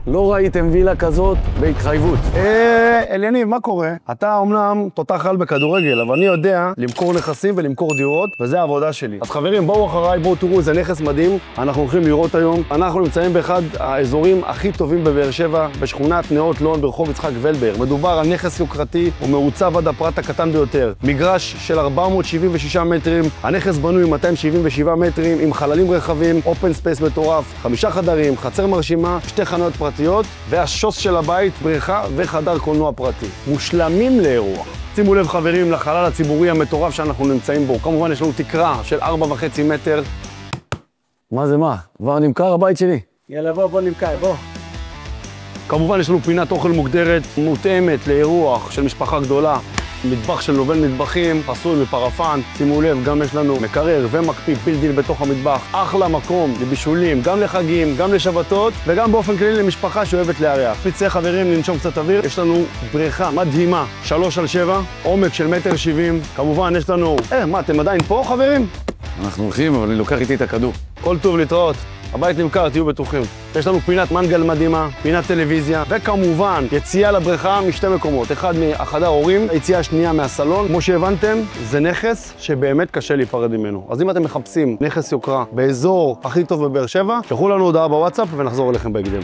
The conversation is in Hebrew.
לא ראיתם וילה כזאת בהתחייבות. אליניב, מה קורה? אתה אומנם תותח על בכדורגל, אבל אני יודע למכור נכסים ולמכור דירות, וזה העבודה שלי. אז חברים, בואו אחריי, בואו תראו איזה נכס מדהים אנחנו הולכים לראות היום. אנחנו נמצאים באחד האזורים הכי טובים בבאר שבע, בשכונת נאות לון ברחוב יצחק ולבר. מדובר על נכס יוקרתי ומעוצב עד הפרט הקטן ביותר. מגרש של 476 מטרים, הנכס בנוי עם 277 מטרים, עם חללים רחבים, אופן ספייס מטורף, 5 חדרים, חצר מרשימה, 2 חנויות פרטיות, והשוס של הבית, בריכה וחדר קולנוע פרטי. מושלמים לאירוח. שימו לב חברים לחלל הציבורי המטורף שאנחנו נמצאים בו. כמובן יש לנו תקרה של 4.5 מטר. מה זה מה? כבר נמכר הבית שלי. יאללה בוא נמכר, בוא. כמובן יש לנו פינת אוכל מוגדרת, מותאמת לאירוח של משפחה גדולה. מטבח של נובל מטבחים, עשוי מפרפן. שימו לב, גם יש לנו מקרר ומקפיא בילדין בתוך המטבח. אחלה מקום לבישולים, גם לחגים, גם לשבתות, וגם באופן כללי למשפחה שאוהבת לארח. פיצי חברים, ננשום קצת אוויר. יש לנו בריכה מדהימה, 3x7, עומק של 1.70 מטר. כמובן יש לנו... מה, אתם עדיין פה חברים? אנחנו הולכים, אבל אני לוקח איתי את הכדור. כל טוב, להתראות. הבית נמכר, תהיו בטוחים. יש לנו פינת מנגל מדהימה, פינת טלוויזיה, וכמובן, יציאה לבריכה משתי מקומות. אחד מהחדר הורים, היציאה השנייה מהסלון. כמו שהבנתם, זה נכס שבאמת קשה להיפרד ממנו. אז אם אתם מחפשים נכס יוקרה באזור הכי טוב בבאר שבע, שלחו לנו הודעה בוואטסאפ ונחזור אליכם בהקדם.